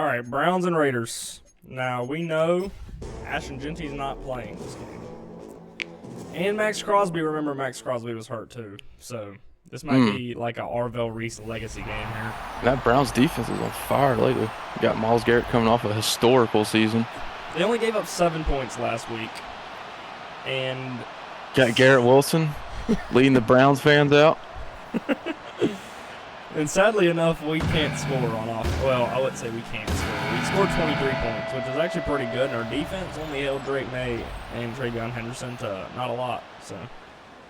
All right, Browns and Raiders. Now, we know Ashton Genty's not playing this game. And Maxx Crosby, remember Maxx Crosby was hurt too. So this might be like a Arvell Reese legacy game here. That Browns defense is on fire lately. You got Myles Garrett coming off a historical season. They only gave up 7 points last week. And got Garrett Wilson leading the Browns fans out. And sadly enough, we can't score on offense. Well, I wouldn't say we can't score. We scored 23 points, which is actually pretty good. And our defense only held Drake May and Travion Henderson to not a lot. So,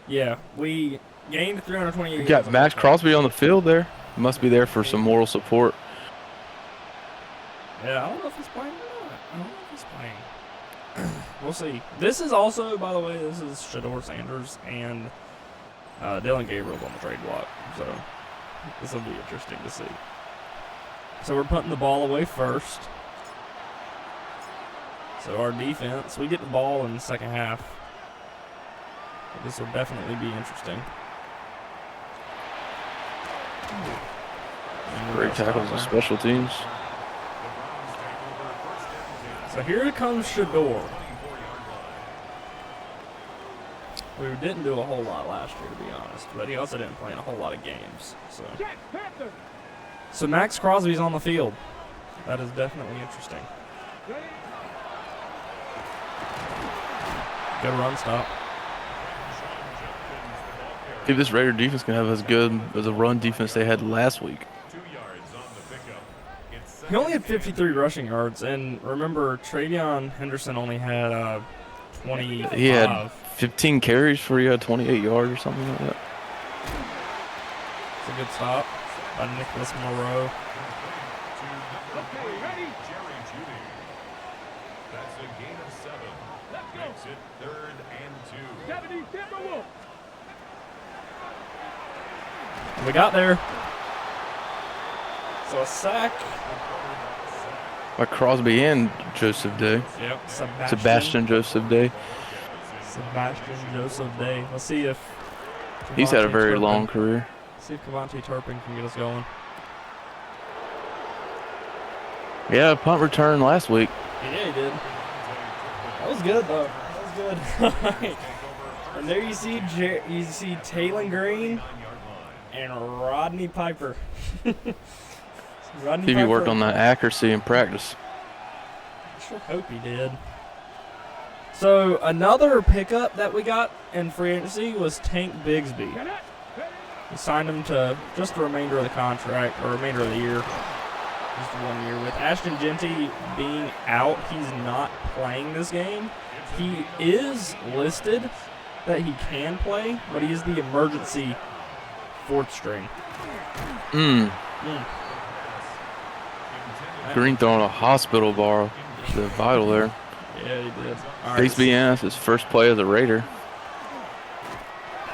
yeah, we gained 328 yards. You got Maxx Crosby on the field there. Must be there for some moral support. Yeah, I don't know if he's playing or not. I don't know if he's playing. We'll see. This is also, by the way, this is Shedeur Sanders and Dylan Gabriel's on the trade block. So this will be interesting to see. So we're putting the ball away first. So our defense, we get the ball in the second half. This will definitely be interesting. Great tackles and special teams. So here comes Shedeur. We didn't do a whole lot last year, to be honest, but he also didn't play in a whole lot of games. So Maxx Crosby's on the field. That is definitely interesting. Good run stop. If this Raider defense can have as good as a run defense they had last week. He only had 53 rushing yards, and remember, Travion Henderson only had 25. He had 15 carries for 28 yards or something like that. It's a good stop by Nicholas Moreau. Okay, ready? That's a gain of 7. Makes it 3rd and 2. 70, Timberwolves. We got there. So a sack. By Crosby and Joseph Day. Yep, Sebastian Joseph Day. Sebastian Joseph Day. Let's see if He's had a very Turpin, long career. See if Kavontae Turpin can get us going. Yeah, punt return last week. Yeah, he did. That was good though. That was good. Right. And there you see Taylon Green and Rodney Piper. Rodney He worked on that accuracy in practice. I sure hope he did. So another pickup that we got in free agency was Tank Bigsby. We signed him to just the remainder of the contract, or remainder of the year. Just 1 year. With Ashton Genty being out, he's not playing this game. He is listed that he can play, but he is the emergency 4th string. Green throwing a hospital bar. The vital there. Yeah, he did. Bigsby Annis, his first play as a Raider.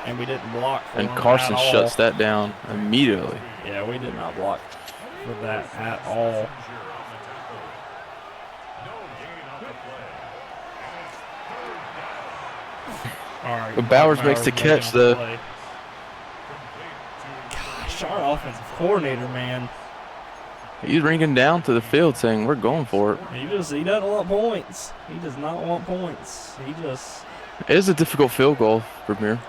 And we didn't block for And him Carson at all. shuts that down immediately. Yeah, we did not block for that at all. All right, But Bowers makes the catch, though. Gosh, our offensive coordinator, man. He's ringing down to the field saying, we're going for it. He doesn't want points. He does not want points. He just. It is a difficult field goal from here.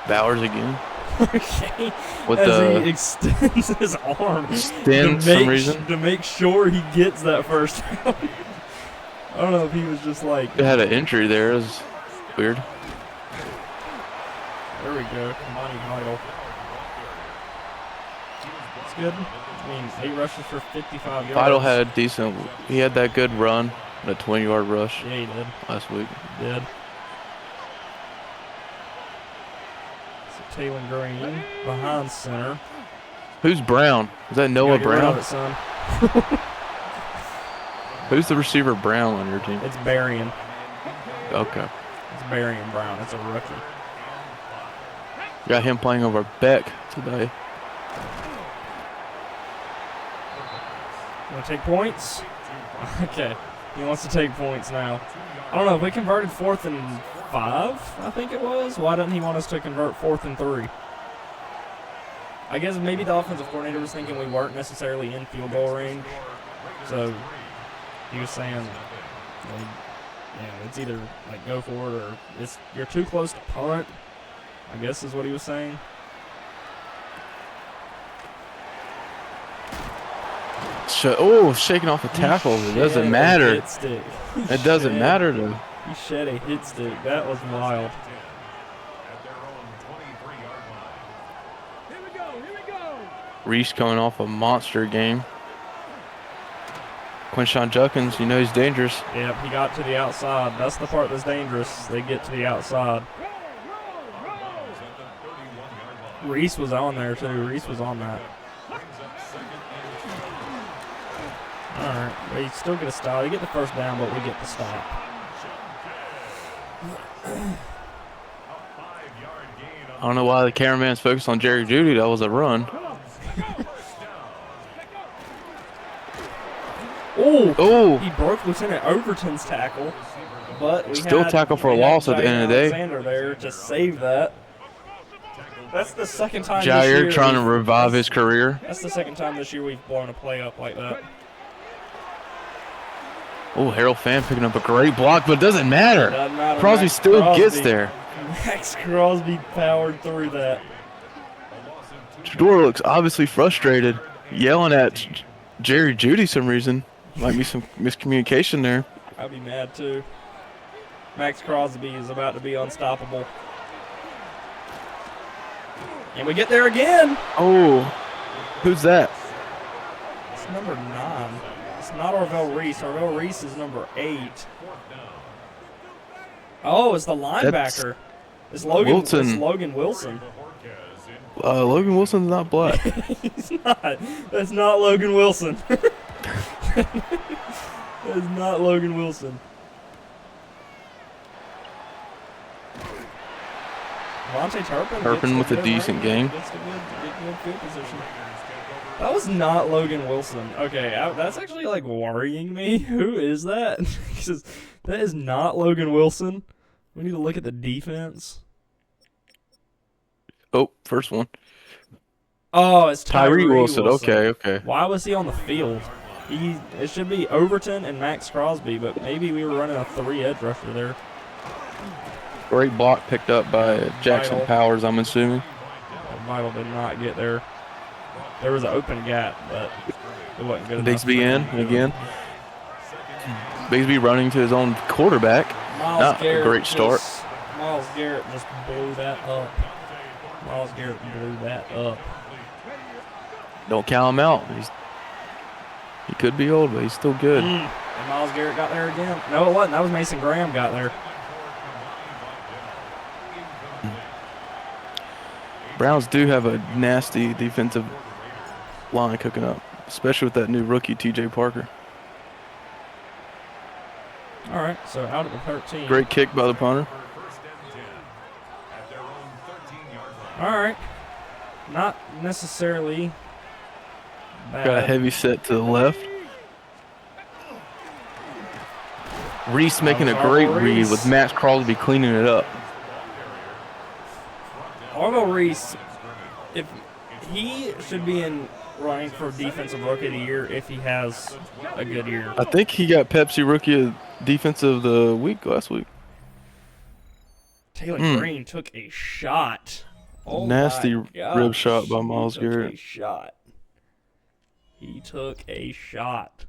Bowers again. Okay. With As he extends his arm Extend for some reason. to make sure he gets that first down. I don't know if he was just like. They had an injury there. It was weird. There we go. Monty Heidel. That's good. I mean, 8 rushes for 55 yards. Heidel had a decent. He had that good run, a 20-yard rush Yeah, he did. last week. He did. So Taylon Green behind center. Who's Brown? Is that Noah Gotta get rid Brown? of it, son. Who's the receiver Brown on your team? It's Berrien. Okay. It's Berrien Brown. It's a rookie. Got him playing over Beck today. Want to take points? Okay. He wants to take points now. I don't know. If we converted 4th and 5, I think it was. Why doesn't he want us to convert 4th and 3? I guess maybe the offensive coordinator was thinking we weren't necessarily in field goal range. So he was saying, like, it's either like go for it or you're too close to punt, I guess is what he was saying. Shaking off a tackle. It doesn't matter. It doesn't matter, though. He shed a hit stick. That was wild. Reese coming off a monster game. Quinshon Judkins, you know he's dangerous. Yep, he got to the outside. That's the part that's dangerous. They get to the outside. Reese was on there, too. Reese was on that. All right, we still get a stop. They get the first down, but we get the stop. I don't know why the cameraman's focused on Jerry Jeudy. That was a run. Oh! He broke Lieutenant Overton's tackle, but we still tackle for a loss at the end of the day. Alexander there to save that. That's the second time Jair this year trying to revive his career. That's the second time this year we've blown a play up like that. Oh, Harold Fan picking up a great block, but it doesn't matter. Doesn't matter. Crosby still gets there. Maxx Crosby powered through that. Shador looks obviously frustrated, yelling at Jerry Jeudy some reason. Might be some miscommunication there. I'd be mad too. Maxx Crosby is about to be unstoppable. And we get there again. Oh, who's that? It's number 9. It's not Orville Reese. Orville Reese is number 8. Oh, it's the linebacker. It's Logan Wilson. It's Logan Wilson. Logan Wilson's not black. He's not. That's not Logan Wilson. That's not Logan Wilson. Vontae Turpin with a decent game. Gets a good field position. That was not Logan Wilson. Okay, that's actually like worrying me. Who is that? Because that is not Logan Wilson. We need to look at the defense. Oh, first one. Oh, it's Tyree Wilson. Okay. Why was he on the field? It should be Overton and Maxx Crosby, but maybe we were running a 3 edge rusher there. Great block picked up by Jackson Powers, I'm assuming. Vital did not get there. There was an open gap, but it wasn't good enough. Bigsby in again. Bigsby running to his own quarterback. Not a great start. Myles Garrett just blew that up. Don't count him out. He could be old, but he's still good. And Myles Garrett got there again. No, it wasn't. That was Mason Graham got there. Browns do have a nasty defensive line cooking up, especially with that new rookie, T.J. Parker. All right, so out of the 13. Great kick by the punter. All right. Not necessarily bad. Got a heavy set to the left. Reese making a great read with Maxx Crosby cleaning it up. Orville Reese, if he should be in running for Defensive Rookie of the Year if he has a good year. I think he got Pepsi Rookie of Defensive of the Week last week. Taylor Green took a shot. Oh nasty rib shot by Myles Garrett. He took a shot.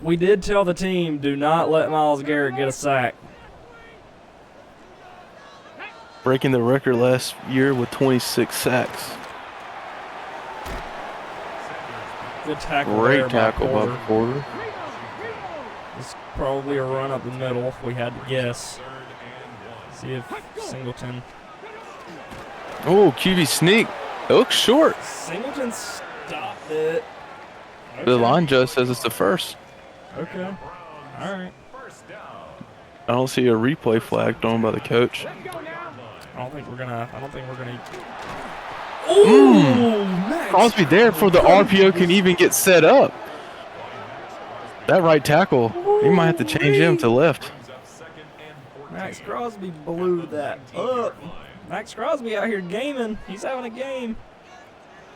We did tell the team, do not let Myles Garrett get a sack. Breaking the record last year with 26 sacks. Good tackle. Great tackle by Porter. It's probably a run up the middle if we had to guess. See if Singleton. Oh, QB sneak. It looks short. Singleton stopped it. Okay. The line judge says it's the first. Okay. All right. I don't see a replay flag thrown by the coach. I don't think we're gonna. Crosby there for the RPO can even get set up. That right tackle, he might have to change him to left. Maxx Crosby blew that up. Maxx Crosby out here gaming. He's having a game.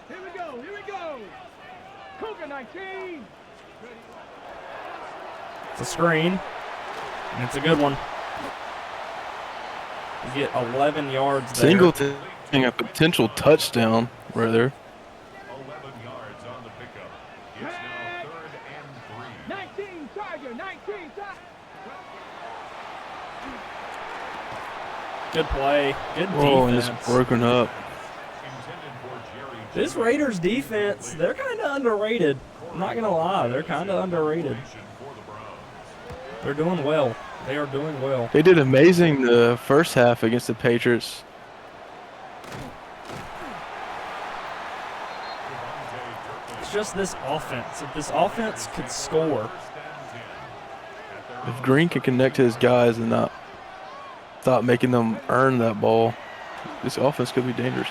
Here we go. Here we go. Cougar 19. It's a screen, and it's a good one. You get 11 yards there. Singleton a potential touchdown right there. 11 yards on the pickup. It's now 3rd and 3. 19 Tiger. 19 Tiger. Good play. Good Whoa, and defense. it's broken up. Intended for Jerry This Raiders defense, they're kind of underrated. I'm not going to lie. They're kind of underrated. for the Browns. They're doing well. They are doing well. They did amazing the first half against the Patriots. It's just this offense. If this offense could score, If Green can connect to his guys and not stop making them earn that ball, this offense could be dangerous.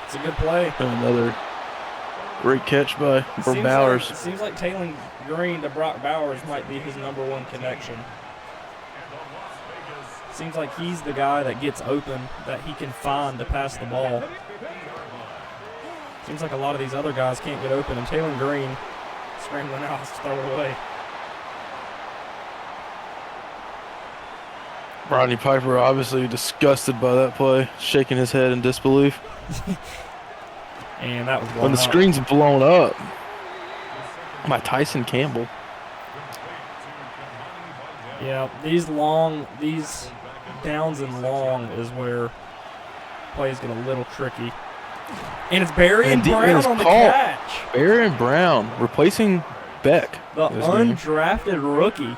it's a good play. And another great catch by Bowers. It seems like Taylor Green to Brock Bowers might be his #1 connection. Seems like he's the guy that gets open, that he can find to pass the ball. Seems like a lot of these other guys can't get open, and Taylor Green scrambling out to throw it away. Rodney Piper obviously disgusted by that play, shaking his head in disbelief. And that was When the screen's blown up by Tyson Campbell. Yeah, these downs and long is where plays get a little tricky. And it's Barry and Brown on the catch. Barry and Brown replacing Beck. The this game. undrafted rookie.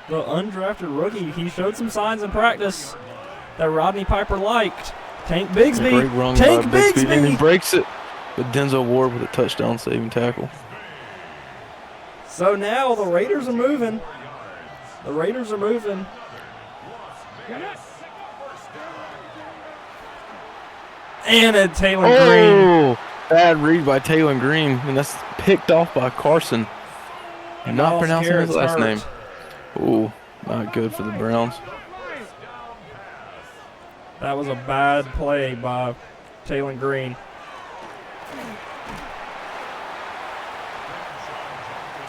The undrafted rookie. He showed some signs in practice that Rodney Piper liked. Tank Bigsby. A great run Tank by Bixby, and he Bigsby. breaks it. But Denzel Ward with a touchdown saving tackle. So now the Raiders are moving. The Raiders are moving. And a Taylor Green. Oh, bad read by Taylor Green, and that's picked off by Carson. And Not Miles pronouncing his Garrett's last hurt. name. Ooh, not good for the Browns. That was a bad play by Taylor Green.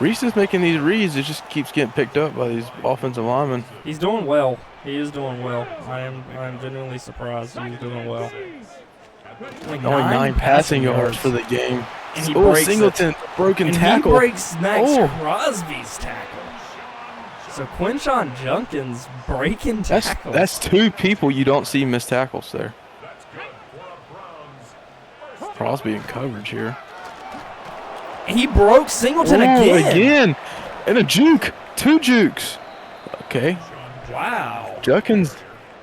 Reese is making these reads. It just keeps getting picked up by these offensive linemen. He's doing well. He is doing well. I am genuinely surprised he's doing well. Like Only 9 passing yards for the game. And he Oh, breaks Singleton, broken and tackle. he breaks Maxx Oh. Crosby's tackle. So Quinshon Junkins breaking tackles. That's 2 people you don't see miss tackles there. Crosby in coverage here. And he broke Singleton Ooh, again. And a juke. 2 jukes. Okay. Wow. Junkins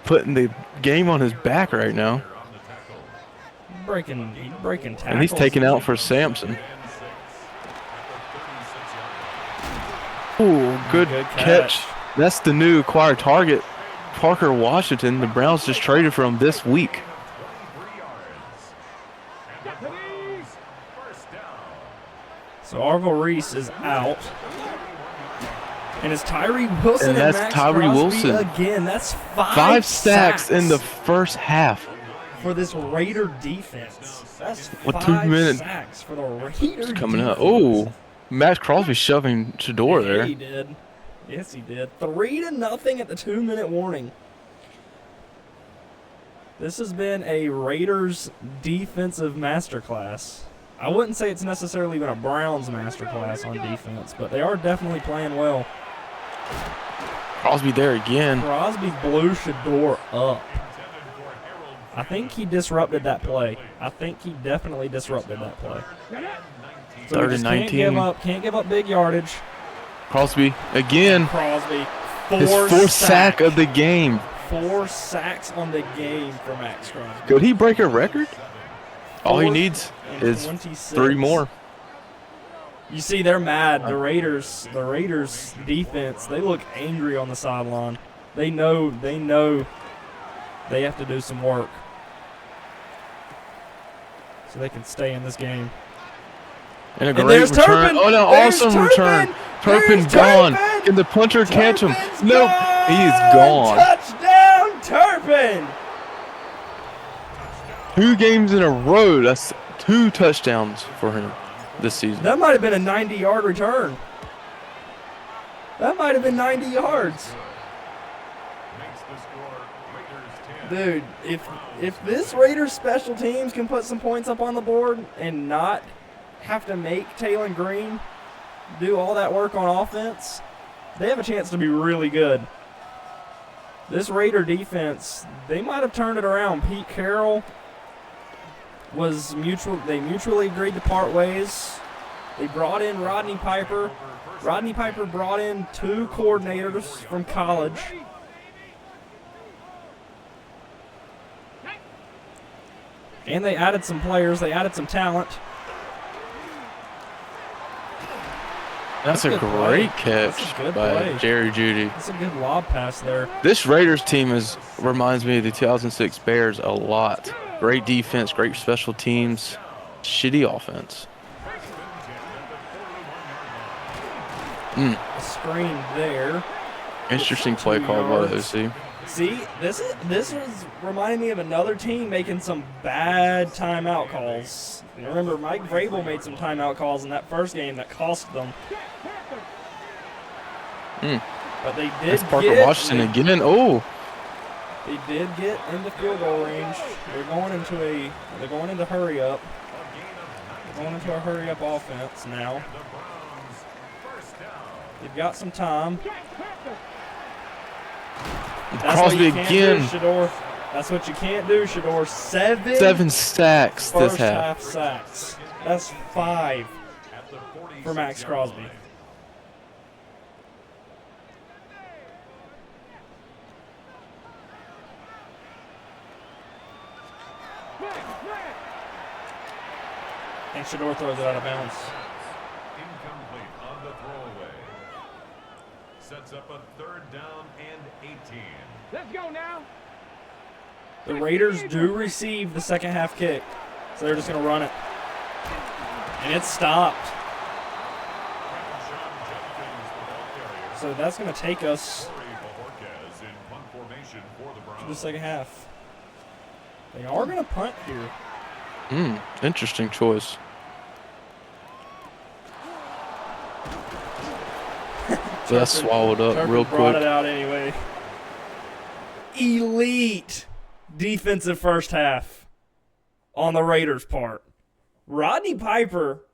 putting the game on his back right now. He's breaking tackles. And he's taken out for Sampson. Ooh, good catch. That's the new acquired target, Parker Washington. The Browns just traded for him this week. So Arvil Reese is out. And it's Tyree Wilson And that's Maxx Tyree Crosby Wilson. again. That's 5 sacks in the first half. for this Raider defense. That's With 5 2 minutes sacks for the Raider coming up. defense. Oh, Maxx Crosby shoving Shador Yeah, there. he did. Yes, he did. 3-0 at the 2-minute warning. This has been a Raiders defensive masterclass. I wouldn't say it's necessarily been a Browns masterclass on defense, but they are definitely playing well. Crosby there again. Crosby blew Shador up. I think he disrupted that play. I think he definitely disrupted that play. So 3rd we and just 19. Can't give up big yardage. Crosby again. Crosby, His 4th sack of the game. 4 sacks on the game for Maxx Crosby. Could he break a record? All he 4th needs and is 26. 3 more. You see, they're mad. The Raiders defense, they look angry on the sideline. They know they have to do some work so they can stay in this game. And a And great there's return. Turpin. Oh, no, There's awesome return. Turpin There's gone. Turpin. Can the punter catch him? Turpin's No, he is gone. Touchdown, Turpin. open. 2 games in a row. That's 2 touchdowns for him this season. That might have been a 90-yard return. That might have been 90 yards. Makes the score Raiders 10. Dude, if this Raiders special teams can put some points up on the board and not have to make Taylor Green do all that work on offense, they have a chance to be really good. This Raider defense, they might have turned it around. Pete Carroll they mutually agreed to part ways. They brought in Rodney Piper. Rodney Piper brought in 2 coordinators from college. And they added some players. They added some talent. That's a good great play. catch That's a good by play. Jerry Jeudy. That's a good lob pass there. This Raiders team reminds me of the 2006 Bears a lot. Great defense, great special teams, shitty offense. A screen there. Interesting play call by the OC. See, this was reminding me of another team making some bad timeout calls. And remember, Mike Vrabel made some timeout calls in that first game that cost them. But they did That's Parker Washington again. Oh, They did get into field goal range. They're going into hurry up. They're going into a hurry up offense now. They've got some time. That's what Crosby you can't again. do, Shador. That's what you can't do, Shador. 7 sacks this first half. half sacks. That's 5 for Maxx Crosby. And Shador throws it out of bounds. Incomplete on the throwaway. Sets up a 3rd down and 18. Let's go now. The Raiders do receive the second half kick, so they're just going to run it. And it's stopped. So that's going to take us to the second half. They are going to punt here. Interesting choice. So that's swallowed up Turpin real brought quick. it out anyway. Elite defensive first half on the Raiders' part. Rodney Piper,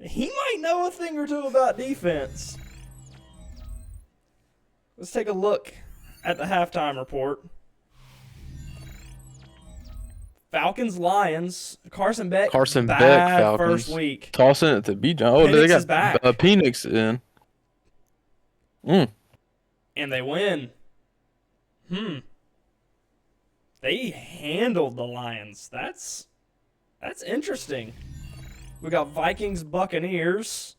he might know a thing or two about defense. Let's take a look at the halftime report. Falcons-Lions. Carson Beck bad Falcons. first week. Tossing it to B. Oh, Penix they is back. got Penix in. And they win. They handled the Lions. That's interesting. We got Vikings, Buccaneers.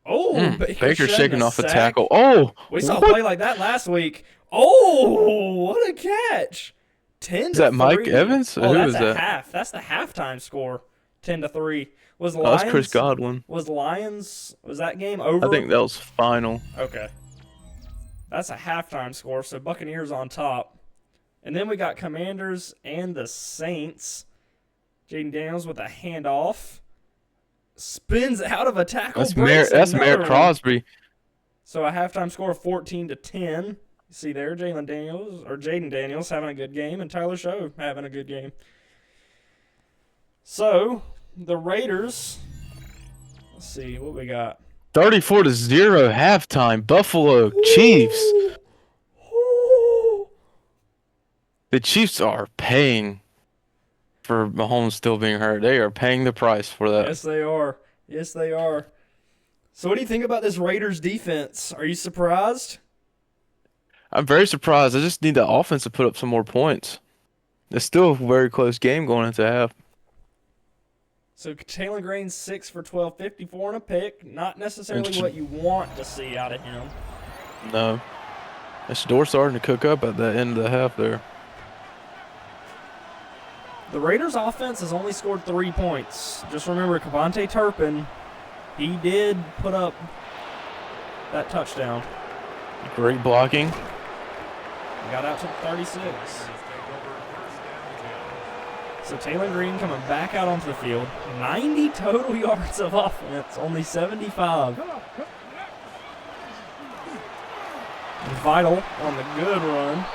Oh, Baker's shaking off a sack. tackle. Oh, We saw a what? play like that last week. Oh, what a catch! 10 Is that to Mike 3. Evans? Oh, Who that's is a that? half. That's the halftime score. 10-3. Was Oh, that's Lions? Chris Godwin. Was that game over? I think that was final. Okay. That's a halftime score, so Buccaneers on top. And then we got Commanders and the Saints. Jaden Daniels with a handoff. Spins out of a tackle. That's breaks Merritt another one. Crosby. So a halftime score of 14-10. You see there, Jaden Daniels having a good game, and Tyler Show having a good game. So the Raiders. Let's see what we got. 34-0 halftime. Buffalo Chiefs. Ooh. The Chiefs are paying for Mahomes still being hurt. They are paying the price for that. Yes, they are. Yes, they are. So what do you think about this Raiders defense? Are you surprised? I'm very surprised. I just need the offense to put up some more points. It's still a very close game going into half. So Taylor Green's 6 for 12, 54 and a pick. Not necessarily what you want to see out of him. No. It's door starting to cook up at the end of the half there. The Raiders' offense has only scored 3 points. Just remember, Kevontae Turpin, he did put up that touchdown. Great blocking. Got out to 36. So Taylor Green coming back out onto the field. 90 total yards of offense, only 75. Vital on the good run.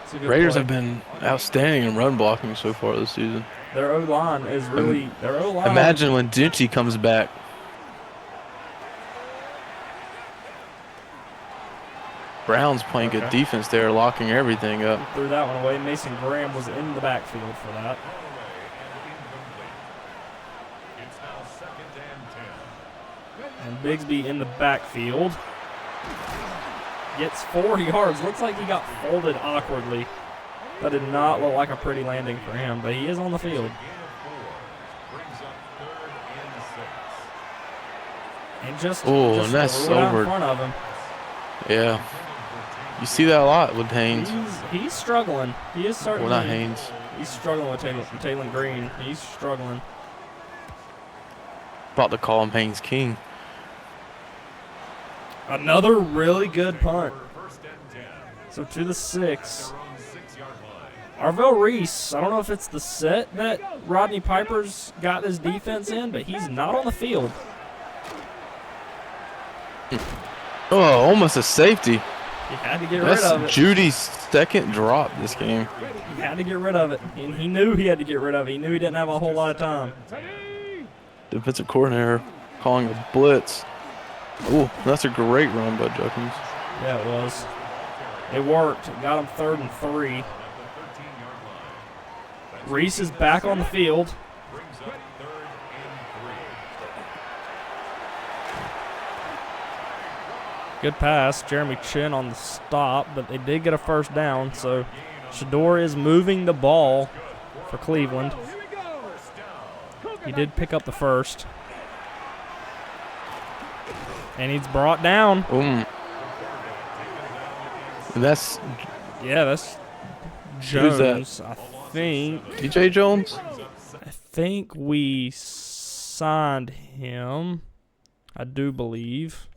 It's a good Raiders play. have been outstanding in run blocking so far this season. Their O-line is really their O-line. Imagine when Dinty comes back. Brown's playing good defense there, locking everything up. Threw that one away. Mason Graham was in the backfield for that. It's now 2nd and 10. And Bigsby in the backfield. Gets 4 yards. Looks like he got folded awkwardly. That did not look like a pretty landing for him, but he is on the field. Brings up 3rd and 6. And just And that's threw it out over. in front of him. Yeah. You see that a lot with Haynes. He's struggling. He is certainly. Well, not Haynes. He's struggling with Taylor Green. He's struggling. About to call him Haynes King. Another really good punt. 1st and 10. So to the 6. Their own 6-yard line. Arvell Reese, I don't know if it's the set that Rodney Piper's got his defense in, but he's not on the field. Oh, almost a safety. He had to get That's rid of it. Judy's second drop this game. He had to get rid of it. And he knew he had to get rid of it. He knew he didn't have a whole lot of time. Defensive coordinator calling a blitz. Oh, that's a great run by Juckins. Yeah, it was. It worked. It got him 3rd and 3. Reese is back on the field. Brings up 3rd and 3. Good pass. Jeremy Chin on the stop, but they did get a first down. So Shador is moving the ball for Cleveland. Here we go. He did pick up the first. And he's brought down. And that's That's Who's that? Jones. I think DJ Jones. we signed him. I do believe.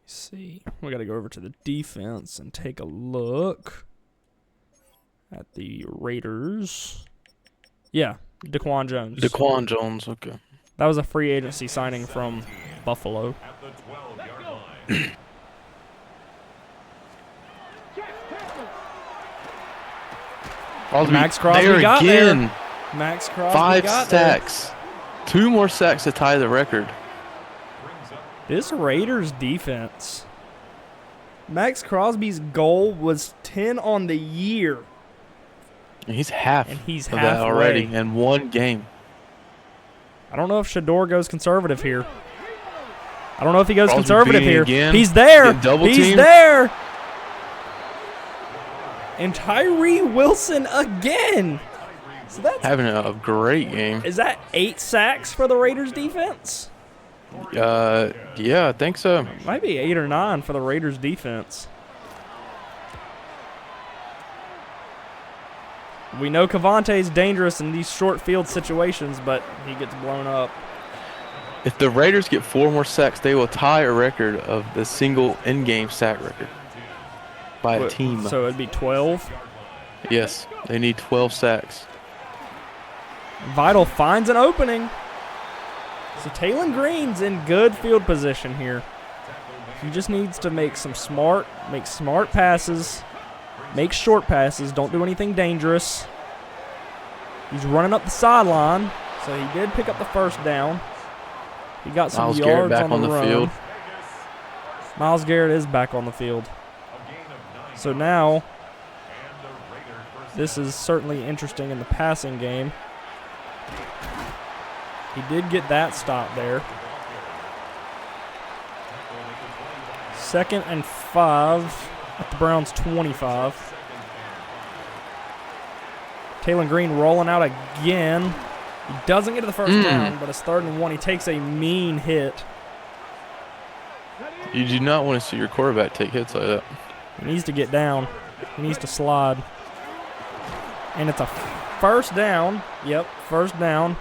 Let's see. We got to go over to the defense and take a look at the Raiders. Yeah, Daquan Jones. Daquan Jones. Okay. That was a free agency signing from Buffalo. At the 12-yard line. Maxx Crosby there got again. there. Maxx Crosby 5 got there. sacks. 2 more sacks to tie the record. This Raiders defense. Maxx Crosby's goal was 10 on the year. And he's half And he's of that halfway. already in one game. I don't know if Shador goes conservative here. I don't know if he goes Crosby conservative beating here. again. He's there. Getting double He's teamed. there. And Tyree Wilson again. So that's Having a great game. is that 8 sacks for the Raiders defense? Yeah, I think so. Might be 8 or 9 for the Raiders defense. We know Cavante's dangerous in these short field situations, but he gets blown up. If the Raiders get 4 more sacks, they will tie a record of the single in-game sack record by a team. So it'd be 12. Yes, they need 12 sacks. Vital finds an opening. So Taylor Green's in good field position here. He just needs to make smart passes, make short passes, don't do anything dangerous. He's running up the sideline, so he did pick up the first down. He got some Myles Garrett yards back on the run. field. Myles Garrett is back on the field. So now, this is certainly interesting in the passing game. He did get that stop there. 2nd and 5 at the Browns' 25. Taylor Green rolling out again. He doesn't get to the first down, but it's 3rd and 1. He takes a mean hit. You do not want to see your quarterback take hits like that. He needs to get down. He needs to slide. And it's a first down. Yep, first down.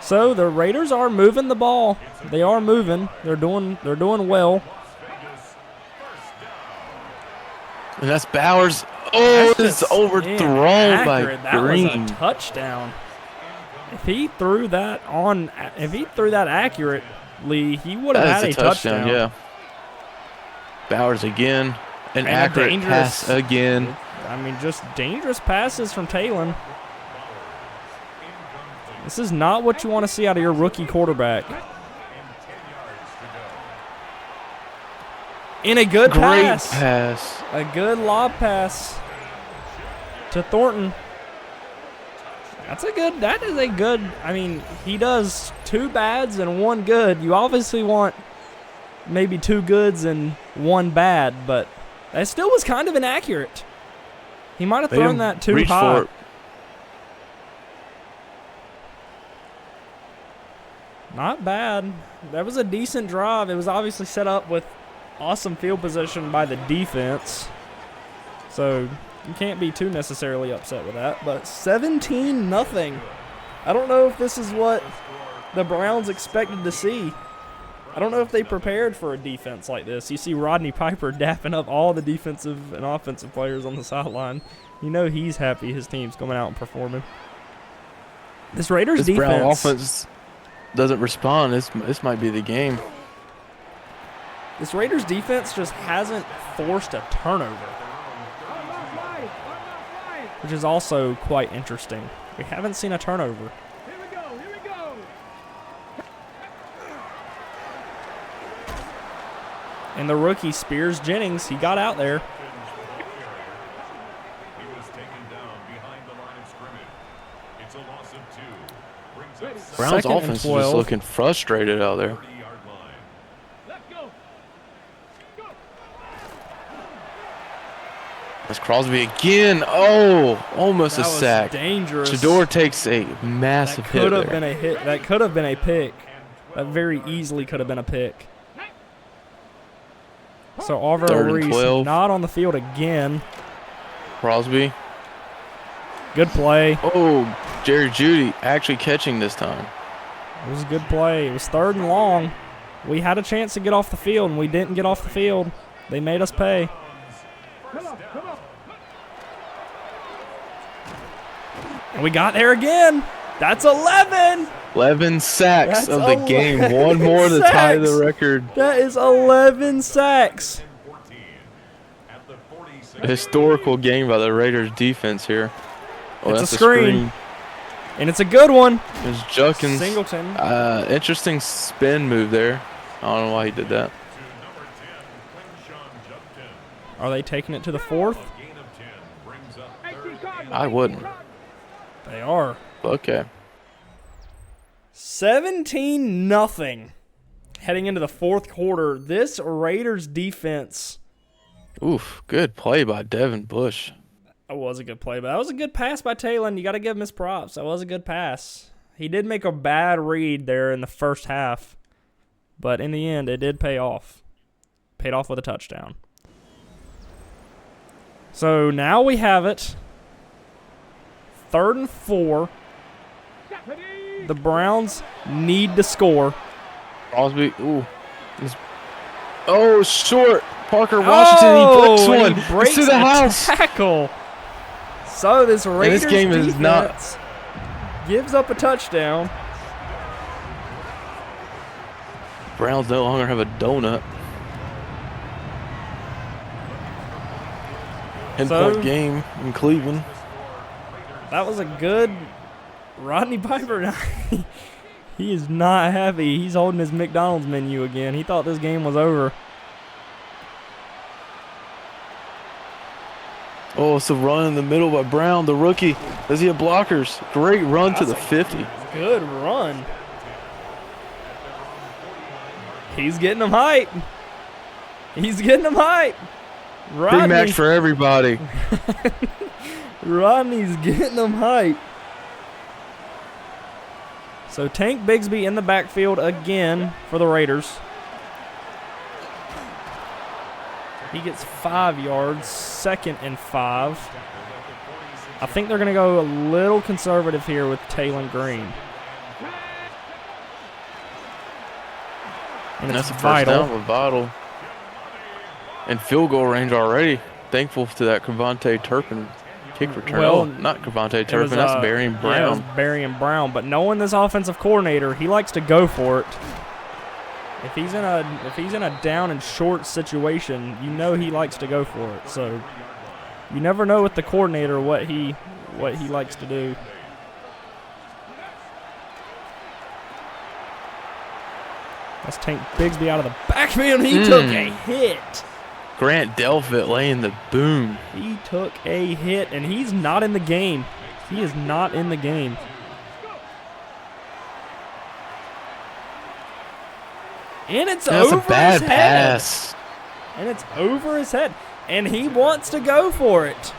So the Raiders are moving the ball. They are moving. They're doing well. And that's Bowers. Oh, it's overthrown by inaccurate. Green. That was a touchdown. If he threw that accurately, he would have had That is a touchdown. Yeah. Bowers again. An And a accurate dangerous- pass again. I mean, just dangerous passes from Talon. This is not what you want to see out of your rookie quarterback. In a good Great pass. pass. A good lob pass to Thornton. That is a good, I mean, he does 2 bads and 1 good. You obviously want maybe 2 goods and 1 bad, but that still was kind of inaccurate. He might have thrown that too high. Not bad. That was a decent drive. It was obviously set up with awesome field position by the defense. So you can't be too necessarily upset with that. But 17-0. I don't know if this is what the Browns expected to see. I don't know if they prepared for a defense like this. You see Rodney Piper dapping up all the defensive and offensive players on the sideline. You know he's happy his team's coming out and performing. This Raiders defense. Brown offense doesn't respond. This might be the game. This Raiders defense just hasn't forced a turnover, which is also quite interesting. We haven't seen a turnover. Here we go. Here we go. And the rookie Spears Jennings, he got out there. He was taken down behind the line of scrimmage. It's a loss of 2. Brings up Brown's 2nd and offense is 12. just looking frustrated out there. 30-yard line. Let's go. Go. That's Crosby again. Oh, almost That a was sack. dangerous. Shador takes a massive That hit could have there. been a hit. That could have been a pick. That very easily could have been a pick. So 3rd Alvaro and Reese 12. not on the field again. Crosby. Good play. Oh, Jerry Jeudy actually catching this time. It was a good play. It was 3rd and long. We had a chance to get off the field, and we didn't get off the field. They made us pay. Come on. Come on. And we got there again. That's 11. 11 sacks That's of the game. 11 One more to tie the sacks. record. That is 11 sacks. 14 at the 46. A historical game by the Raiders defense here. Oh, It's that's a screen. screen. And it's a good one. There's Judkins. Singleton. Interesting spin move there. I don't know why he did that. To number 10, Quinshawn Judkins. Are they taking it to the 4th? A gain of 10 brings up 18 3rd Cardinals. and I wouldn't. They are. Okay. 17-0. Heading into the 4th quarter, this Raiders defense. Oof, good play by Devin Bush. That was a good play, but that was a good pass by Talon. You got to give him his props. That was a good pass. He did make a bad read there in the first half, but in the end, it did pay off. Paid off with a touchdown. So now we have it. 3rd and 4. Deputy. The Browns need to score. Crosby, ooh. Oh, short. Parker Washington, he breaks and one. He breaks It's to the a house. tackle. So this Raiders game is not- defense gives up a touchdown. Browns no longer have a donut. 10-point So- game in Cleveland. That was a good Rodney Piper. He is not happy. He's holding his McDonald's menu again. He thought this game was over. Oh, it's a run in the middle by Brown, the rookie. Does he have blockers? Great run to the 50. Good run. He's getting them hype. He's getting them hype. Big match for everybody. Rodney's getting them hype. So Tank Bigsby in the backfield again for the Raiders. He gets 5 yards, 2nd and 5. I think they're going to go a little conservative here with Talon Green. And that's it's the first vital. down with vital. And field goal range already. Thankful to that Cavante Turpin kick return. Well, not Cavante It Turpin, was, that's Barry and Yeah, it was Brown. Barry and Brown. But knowing this offensive coordinator, he likes to go for it. If he's in a down and short situation, you know he likes to go for it. So you never know with the coordinator what he likes to do. That's Tank Bigsby out of the backfield. He took a hit. Grant Delpit laying the boom. He took a hit, and he's not in the game. He is not in the game. And it's That's over a bad his head. pass. And it's over his head. And he wants to go for it.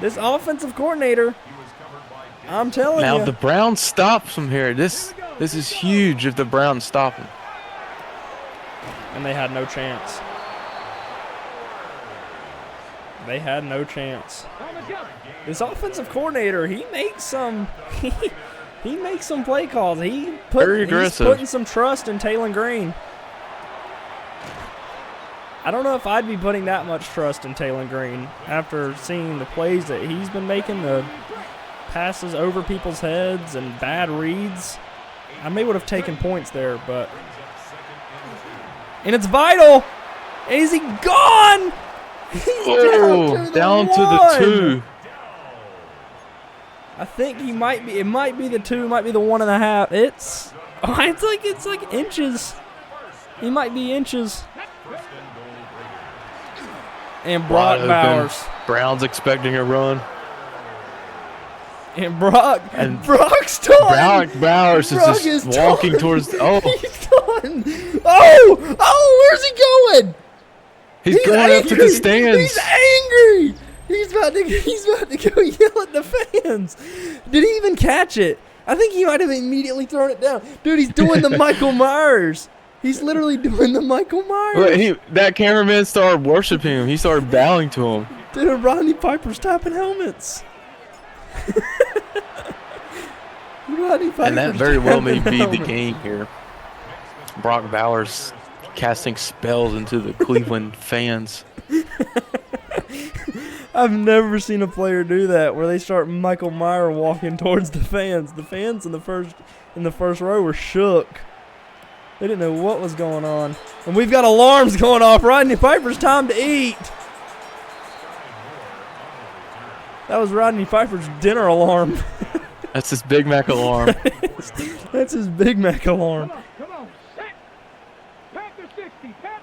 This offensive coordinator, I'm telling Now you. if the Browns stops him here, this is huge if the Browns stop him. And they had no chance. They had no chance. This offensive coordinator, he makes some he makes some play calls. He's putting some trust in Taylon Green. I don't know if I'd be putting that much trust in Taylon Green after seeing the plays that he's been making, the passes over people's heads and bad reads. I may would have taken points there, but... And it's vital! Is he gone? He's down to the 2. I think he might be. It might be the 2. Might be the 1.5. It's like inches. He might be inches. And Brock Bowers. Brown's expecting a run. And Brock's done. Brock Bowers is just walking towards. Oh, he's done. Oh, where's he going? He's going angry. up to the stands. He's angry. He's about to go yell at the fans. Did he even catch it? I think he might have immediately thrown it down. Dude, he's doing the Michael Myers. He's literally doing the Michael Myers. That cameraman started worshiping him. He started bowing to him. Dude, Rodney Piper's tapping helmets. Rodney Piper's And that very well may tapping be the helmets. game here. Brock Bowers casting spells into the Cleveland fans. I've never seen a player do that where they start Michael Myers walking towards the fans. The fans in the first row were shook. They didn't know what was going on. And we've got alarms going off. Rodney Piper's time to eat. That was Rodney Piper's dinner alarm. That's his Big Mac alarm. That's his Big Mac alarm. Come on, set. Panther 60, Pat.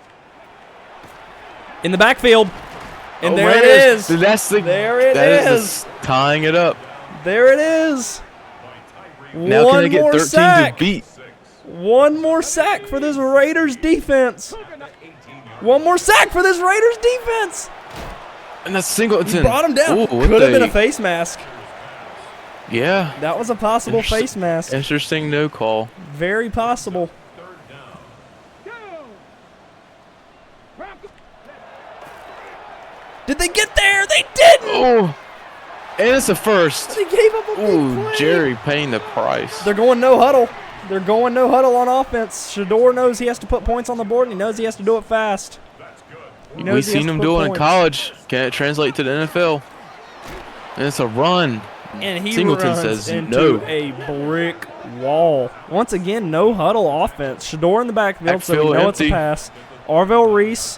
In the backfield. And there man, it is. There it is. Tying it up. There it is. Now can they get 13 sack. to beat? One more sack for this Raiders defense. One more sack for this Raiders defense. And that's Singleton. He brought him down. Ooh, Could have been a face mask. Yeah. That was a possible face mask. Interesting no call. Very possible. Did they get there? They didn't. Oh, and it's a first. They gave up a big Ooh, play. Jerry paying the price. They're going no huddle. They're going no huddle on offense. Shador knows he has to put points on the board, and he knows he has to do it fast. We've seen him do it in college. Can it translate to the NFL? And it's a run. And he Singleton runs says into no. a brick wall. Once again, no huddle offense. Shador in the backfield, so we Backfield know it's a empty. pass. Arvell Reese.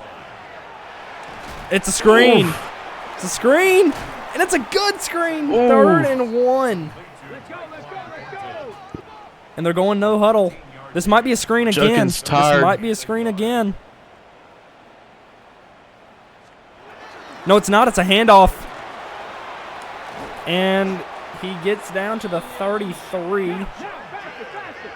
It's a screen. Oof. It's a screen. And it's a good screen. Ooh. 3rd and 1. Let's go, let's go, let's go. And they're going no huddle. This might be a screen again. Junkins tired. This might be a screen again. No, it's not. It's a handoff. And he gets down to the 33. Now, faster, faster.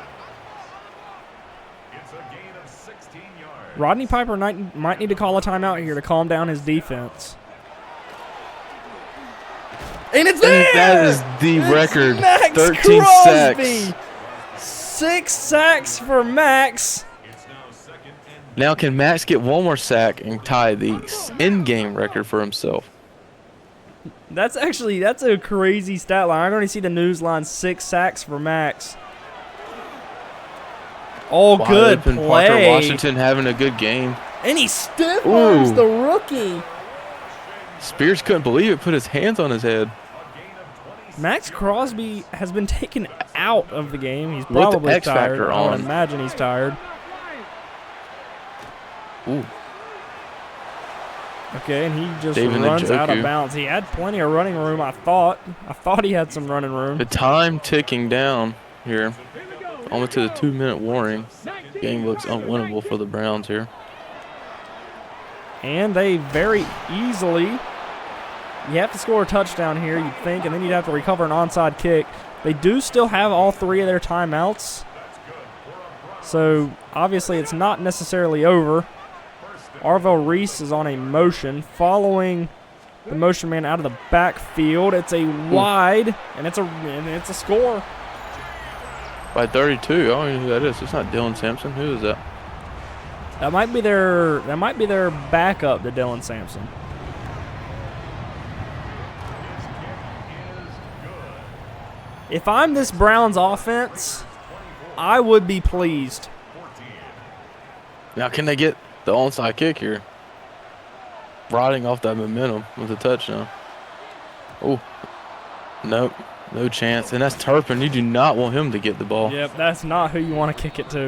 It's a gain of 16 yards. Rodney Piper might need to call a timeout here to calm down his defense. And it's there! And that is the It's record. Maxx 13 Crosby. sacks. 6 sacks for Max. It's now 2nd and Now can Max get one more sack and tie the in-game record for himself? That's a crazy stat line. I can only see the news line 6 sacks for Max. Oh, Wide good open. Parker play. Washington having a good game. And he stiff arms Ooh. the rookie. Spears couldn't believe it, put his hands on his head. Maxx Crosby has been taken out of the game. He's With the probably X tired. Factor I would on. imagine he's tired. Ooh. Okay, and he just David runs out of Njoku. bounds. He had plenty of running room, I thought. I thought he had some running room. The time ticking down here. Almost to the 2-minute warning. Game looks unwinnable for the Browns here. And they very easily, you have to score a touchdown here, you'd think, and then you'd have to recover an onside kick. They do still have all 3 of their timeouts. So, obviously, it's not necessarily over. Arvell Reese is on a motion, following the motion man out of the backfield. It's a wide, and it's a score. By 32, I don't know who that is. It's not Dylan Sampson. Who is that? That might be their backup to Dylan Sampson. If I'm this Browns offense, I would be pleased. Now, can they get the onside kick here? Riding off that momentum with a touchdown. Oh, nope, no chance. And that's Turpin. You do not want him to get the ball. Yep, that's not who you want to kick it to.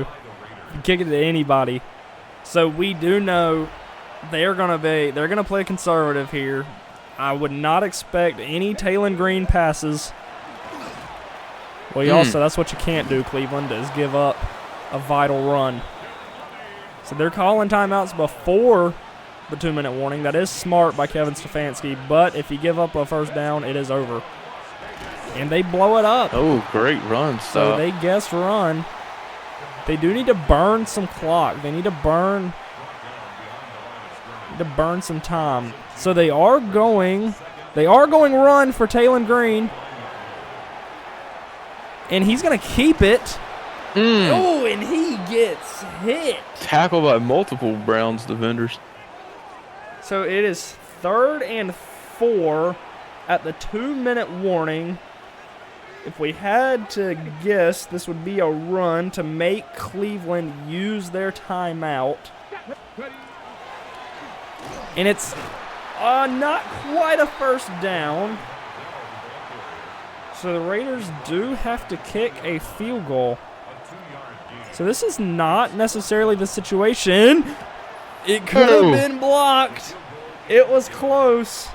You kick it to anybody. So we do know they're gonna play conservative here. I would not expect any Taylon Green passes. Well, also that's what you can't do, Cleveland, is give up a vital run. So they're calling timeouts before the 2-minute warning. That is smart by Kevin Stefanski, but if you give up a first down, it is over. And they blow it up. Oh, great run. So they guess run. They do need to burn some clock. They need to burn some time. So they are going run for Taylon Green. And he's going to keep it. Oh, and he gets hit. Tackled by multiple Browns defenders. So it is 3rd and 4 at the 2-minute warning. If we had to guess, this would be a run to make Cleveland use their timeout. And it's not quite a first down. So the Raiders do have to kick a field goal. So this is not necessarily the situation. It could have been blocked. It was close.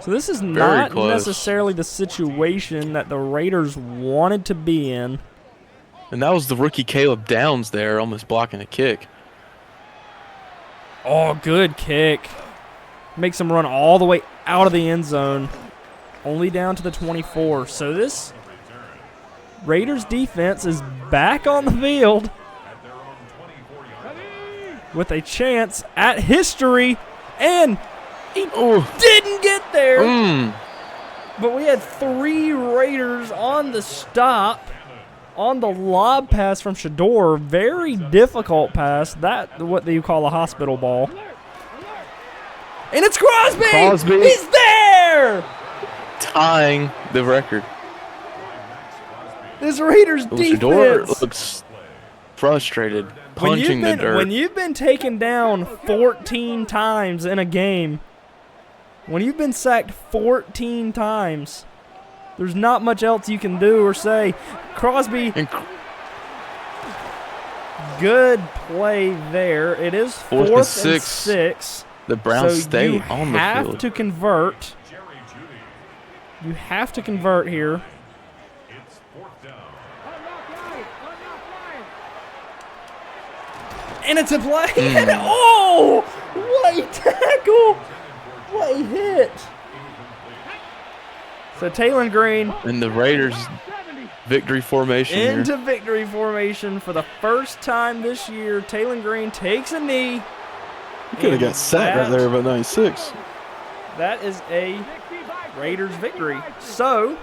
So this is not necessarily the situation that the Raiders wanted to be in. And that was the rookie Caleb Downs there, almost blocking a kick. Oh, good kick. Makes him run all the way out of the end zone. Only down to the 24. So this Raiders defense is back on the field with a chance at history. And he didn't get there. But we had 3 Raiders on the stop. On the lob pass from Shador. Very difficult pass. That what you call a hospital ball. And it's Crosby! He's there! Tying the record. This Raiders defense. Shador looks frustrated, punching the dirt. When you've been taken down 14 times in a game, when you've been sacked 14 times, there's not much else you can do or say. Crosby, good play there. It is 4th and 6. The Browns stay on the field. You have to convert. You have to convert here. It's 4th down. And it's a play. And what a tackle. What a hit. So Taylon Green. And the Raiders victory formation into victory formation for the first time this year. Taylon Green takes a knee. He could have got sacked right there about 96. That is a Raiders victory. So,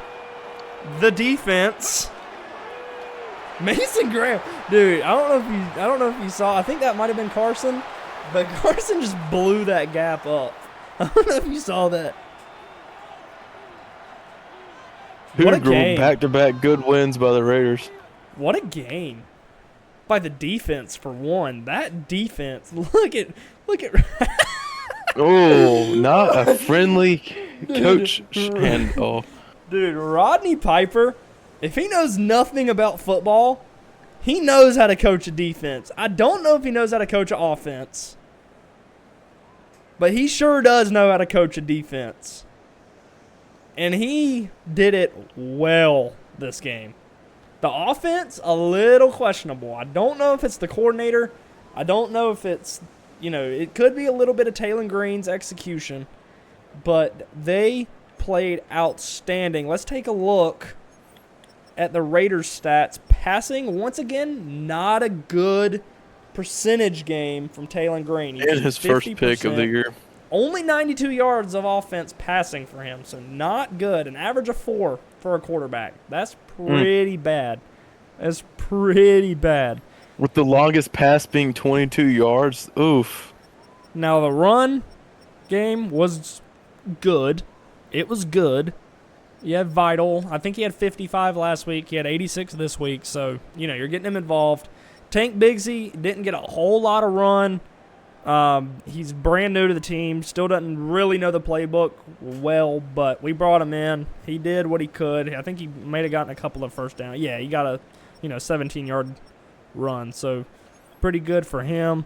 the defense. Mason Graham, dude. I don't know if you saw. I think that might have been Carson, but Carson just blew that gap up. I don't know if you saw that. What a game! Back-to-back good wins by the Raiders. What a game by the defense for one. That defense, look at Oh, not a friendly coach handoff. dude, Rodney Piper, if he knows nothing about football, he knows how to coach a defense. I don't know if he knows how to coach an offense, but he sure does know how to coach a defense. And he did it well this game. The offense, a little questionable. I don't know if it's the coordinator. I don't know if it's, it could be a little bit of Taylor Green's execution. But they played outstanding. Let's take a look at the Raiders' stats. Passing, once again, not a good percentage game from Taylor Green. And his first pick of the year. Only 92 yards of offense passing for him, so not good. An average of 4 for a quarterback. That's pretty bad. That's pretty bad. With the longest pass being 22 yards, oof. Now, the run game was good. It was good. You had Vital. I think he had 55 last week. He had 86 this week, so, you're getting him involved. Tank Bigsby didn't get a whole lot of run. He's brand new to the team, still doesn't really know the playbook well, but we brought him in. He did what he could. I think he may have gotten a couple of first downs. Yeah, he got a 17-yard run, so pretty good for him.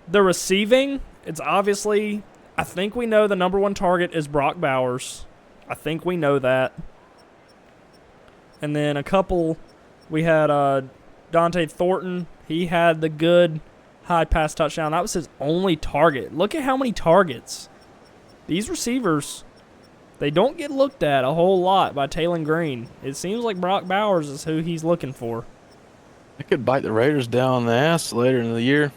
The receiving, it's obviously, I think we know the number one target is Brock Bowers. I think we know that. And then we had Dante Thornton. He had the good high pass touchdown. That was his only target. Look at how many targets. These receivers, they don't get looked at a whole lot by Taylor Green. It seems like Brock Bowers is who he's looking for. It could bite the Raiders down the ass later in the year.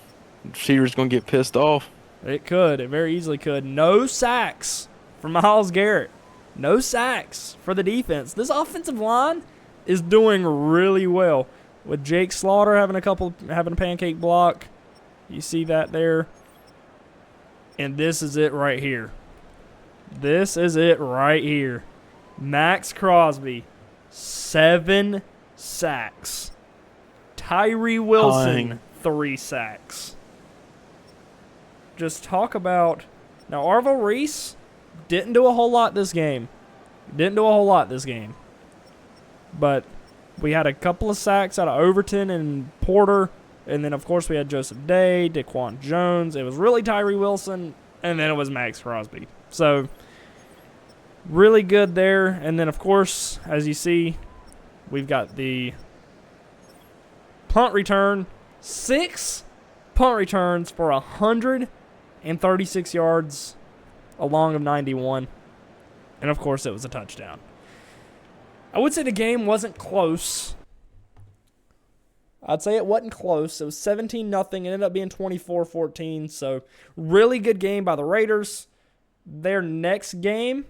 The receiver's going to get pissed off. It could. It very easily could. No sacks for Myles Garrett. No sacks for the defense. This offensive line is doing really well. With Jake Slaughter having a pancake block. You see that there? And this is it right here. This is it right here. Maxx Crosby, 7 sacks. Tyree Wilson, 3 sacks. Just talk about... Now, Arvil Reese didn't do a whole lot this game. But we had a couple of sacks out of Overton and Porter. And then, of course, we had Joseph Day, Daquan Jones. It was really Tyree Wilson, and then it was Maxx Crosby. So, really good there. And then, of course, as you see, we've got the punt return. 6 punt returns for 136 yards, a long of 91. And, of course, it was a touchdown. I would say the game wasn't close. I'd say it wasn't close. It was 17-0. It ended up being 24-14. So, really good game by the Raiders. Their next game,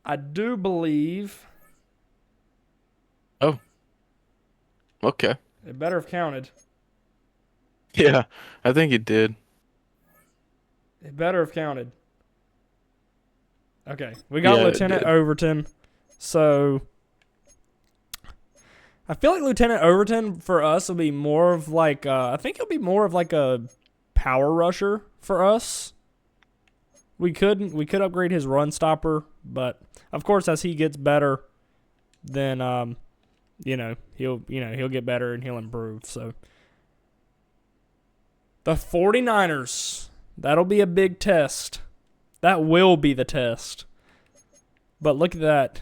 I do believe... Oh. Okay. It better have counted. Yeah, I think it did. It better have counted. Okay. We got Lieutenant Overton. So... I feel like Lieutenant Overton for us will be more of like, I think he'll be more of like a power rusher for us. We could upgrade his run stopper, but of course as he gets better, then he'll get better and he'll improve. So the 49ers, that'll be a big test. That will be the test. But look at that.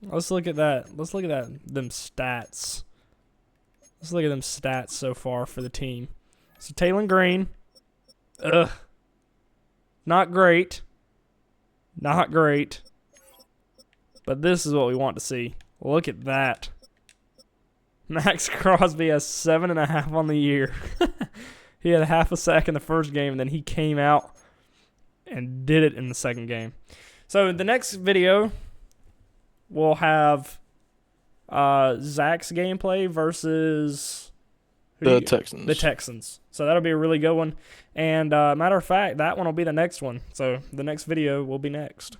Let's look at that. Them stats. Let's look at them stats so far for the team. So Taylor Green, not great. But this is what we want to see. Look at that. Maxx Crosby has 7.5 on the year. He had half a sack in the first game, and then he came out and did it in the second game. So the next video, we'll have Zach's gameplay versus the Texans. The Texans. So that'll be a really good one. And matter of fact, that one will be the next one. So the next video will be next.